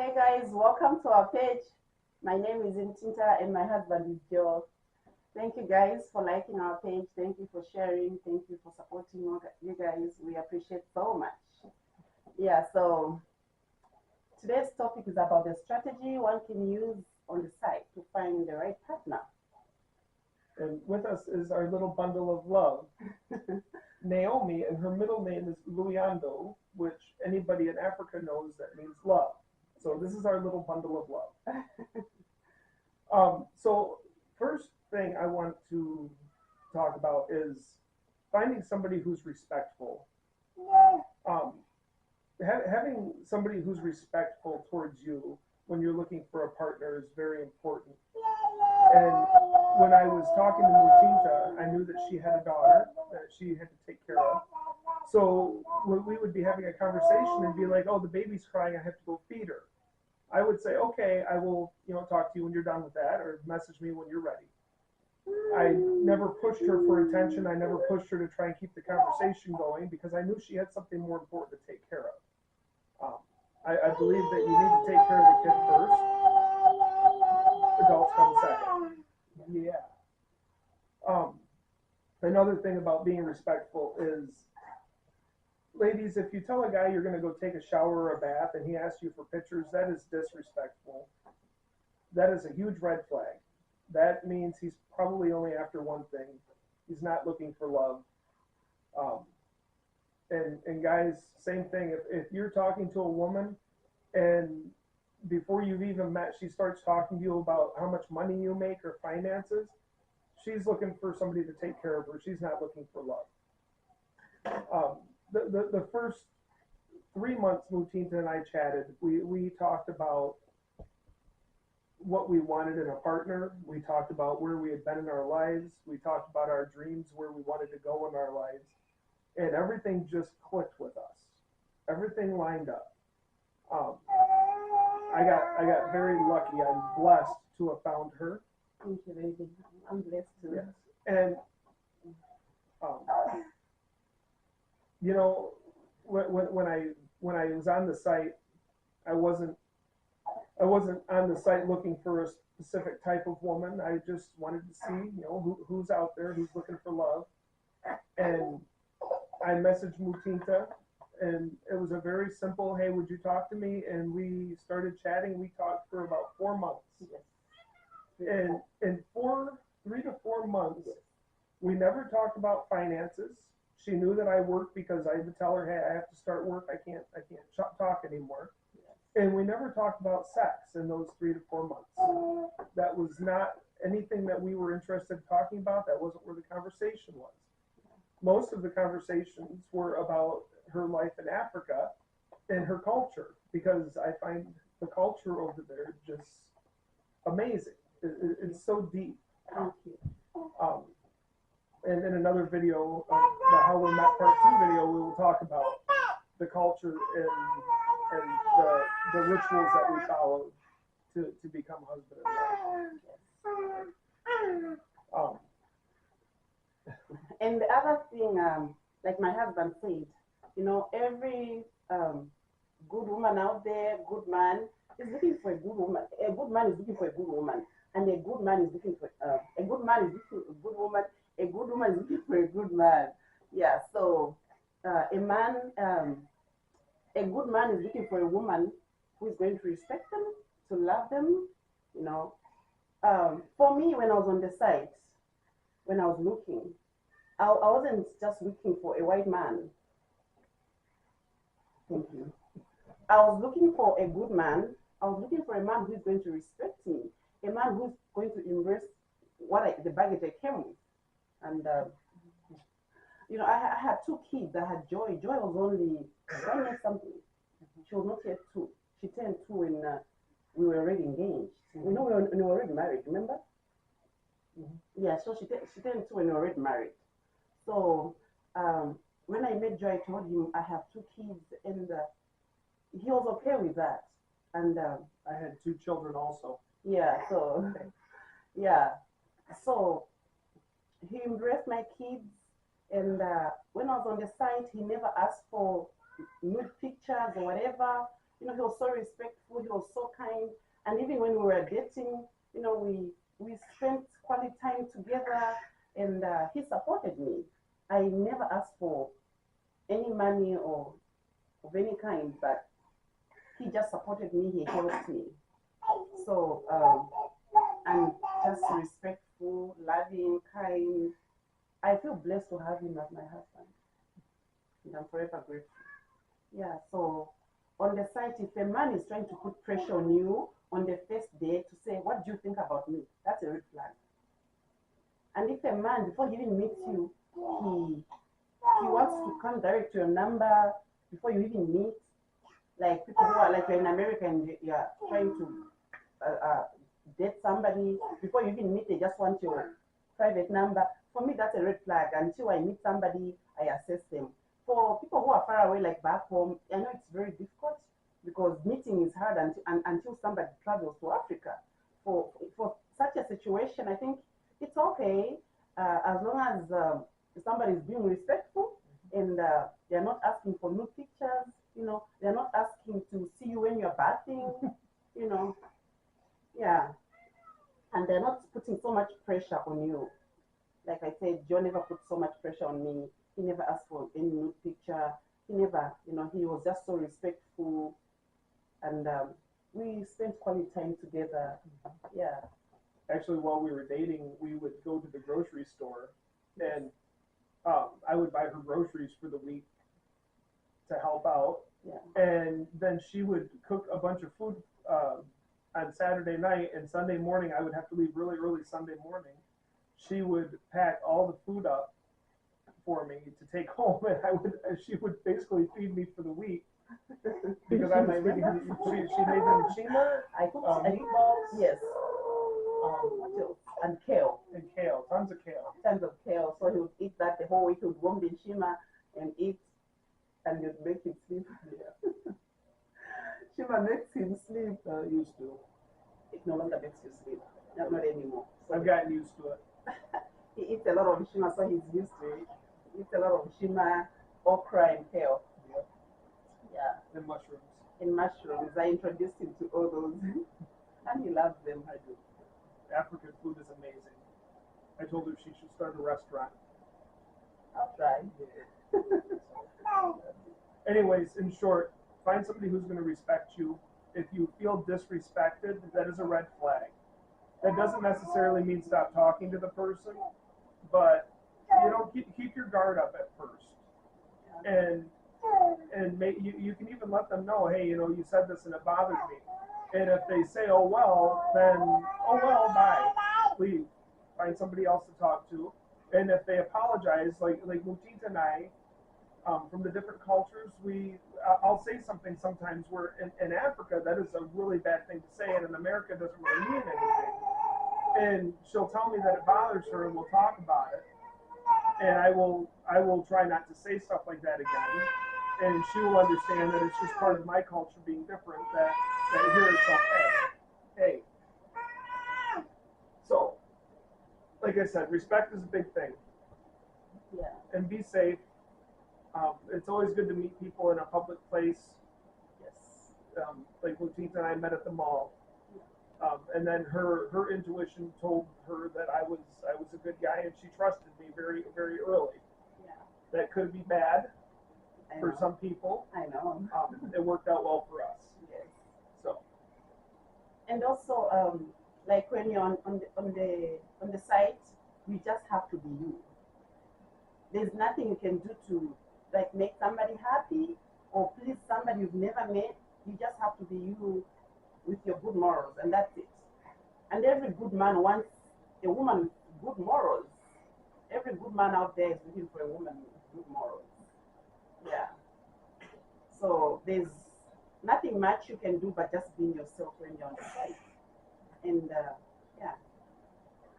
Hey guys, welcome to our page. My name is Untitled and my husband is Joe. Thank you guys for liking our page. Thank you for sharing. Thank you for supporting you guys. We appreciate so much. Yeah, so today's topic is about the strategy one can use on the site to find the right partner. And with us is our little bundle of love, Naomi, and her middle name is Luyando, which anybody in Africa knows that means love. So this is our little bundle of love. So first thing I want to talk about is finding somebody who's respectful. Having somebody who's respectful towards you when you're looking for a partner is very important. And when I was talking to Mutinta, I knew that she had a daughter that she had to take care of. So we would be having a conversation and be like, "Oh, the baby's crying. I have to go feed her." I would say, "Okay, I will, talk to you when you're done with that, or message me when you're ready." I never pushed her for attention. I never pushed her to try and keep the conversation going because I knew she had something more important to take care of. I believe that you need to take care of the kid first. Adults come second. Yeah. Another thing about being respectful is, ladies, if you tell a guy you're going to go take a shower or a bath and he asks you for pictures, that is disrespectful. That is a huge red flag. That means he's probably only after one thing. He's not looking for love. And guys, same thing. If you're talking to a woman and before you've even met, she starts talking to you about how much money you make or finances, she's looking for somebody to take care of her. She's not looking for love. The first 3 months Mutinta and I chatted, we talked about what we wanted in a partner. We talked about where we had been in our lives. We talked about our dreams, where we wanted to go in our lives. And everything just clicked with us. Everything lined up. I got very lucky. I'm blessed to have found her. Thank you, baby. I'm blessed too. Yes. And when I was on the site, I wasn't on the site looking for a specific type of woman. I just wanted to see, who's out there, who's looking for love. And I messaged Mutinta, and it was a very simple, "Hey, would you talk to me?" And we started chatting. We talked for about 4 months. Yes. And in 3 to 4 months, we never talked about finances. She knew that I worked because I would tell her, "Hey, I have to start work. I can't talk anymore." And we never talked about sex in those 3 to 4 months. That was not anything that we were interested in talking about. That wasn't where the conversation was. Most of the conversations were about her life in Africa and her culture, because I find the culture over there just amazing. It's so deep. Thank you. And in another video, the How We Met Part 2 video, we will talk about the culture and the rituals that we follow to become husband and wife. And the other thing, like my husband said, every good woman out there, good man, is looking for a good woman. A good man is looking for a good woman, and a good man is looking for a good man is looking for a good woman. A good woman is looking for a good man. Yeah. So a good man is looking for a woman who is going to respect them, to love them. For me, when I was on the site, when I was looking, I wasn't just looking for a white man. Thank you. I was looking for a good man. I was looking for a man who is going to respect me, a man who's going to embrace the baggage I came with. And I had 2 kids. I had Joy. Joy was only 1 year something. She was not yet 2. She turned 2 when we were already engaged. We were already married. Remember? Mm-hmm. Yeah. So she turned 2 when we were already married. So when I met Joy, I told him I have 2 kids, and he was okay with that. And I had 2 children also. Yeah. So yeah. So he embraced my kids, and when I was on the site, he never asked for nude pictures or whatever. You know, he was so respectful. He was so kind. And even when we were dating, you know, we spent quality time together, and he supported me. I never asked for any money or of any kind, but he just supported me. He helped me. So and just respectful, loving, kind. I feel blessed to have him as my husband, and I'm forever grateful. Yeah. So on the site, if a man is trying to put pressure on you on the first day to say, "What do you think about me?" That's a red flag. And if a man, before he even meets you, he wants to come direct to your number before you even meet, like people who are like you're in America and you're trying to date somebody before you even meet, they just want your private number. For me, that's a red flag. Until I meet somebody, I assess them. For people who are far away, like back home, I know it's very difficult because meeting is hard until somebody travels to Africa. For such a situation, I think it's okay as long as somebody is being respectful and they're not asking for new pictures. You know, they're not asking to see you when you're bathing. You know, yeah, and they're not putting so much pressure on you. Like I said, John never put so much pressure on me. He never asked for any new picture. He never, you know, he was just so respectful, and we spent quality time together. Yeah. Actually, while we were dating, we would go to the grocery store, and I would buy her groceries for the week to help out. Yeah. And then she would cook a bunch of food on Saturday night, and Sunday morning I would have to leave really early Sunday morning. She would pack all the food up for me to take home, and she would basically feed me for the week because I was feeding her. She made them chima, meatballs. Yes. What else? And kale. And kale, tons of kale. Tons of kale. So he would eat that the whole week. He would warm the shima and eat, and you'd make him sleep. Yeah. Shima makes him sleep. Used to. It no longer makes you sleep. Not anymore. So I've gotten used to it. He eats a lot of shima, so he's used to it. He eats a lot of shima, okra, and kale. Yep. Yeah. And mushrooms. And mushrooms. I introduced him to all those, and he loves them. I do. African food is amazing. I told her she should start a restaurant. I'll try. Yeah. Anyways, in short, find somebody who's going to respect you. If you feel disrespected, that is a red flag. That doesn't necessarily mean stop talking to the person, but keep your guard up at first, and you can even let them know, hey, you said this and it bothers me. And if they say, oh well, then oh well, bye, leave, find somebody else to talk to. And if they apologize, like Mutita and I, from the different cultures, I'll say something sometimes where in Africa that is a really bad thing to say, and in America it doesn't really mean anything. And she'll tell me that it bothers her, and we'll talk about it. And I will try not to say stuff like that again. And she will understand that it's just part of my culture being different. That here it's okay. Hey. So, like I said, respect is a big thing. Yeah. And be safe. It's always good to meet people in a public place. Yes. Like Lutita and I met at the mall. And then her intuition told her that I was a good guy, and she trusted me very, very early. Yeah. That could be bad for some people. I know. It worked out well for us. Yes. So. And also, like when you're on the site, you just have to be you. There's nothing you can do to like make somebody happy or please somebody you've never met. You just have to be you with your good morals, and that's it. And every good man wants a woman with good morals. Every good man out there is looking for a woman with good morals. Yeah. So there's nothing much you can do but just being yourself when you're on the site. And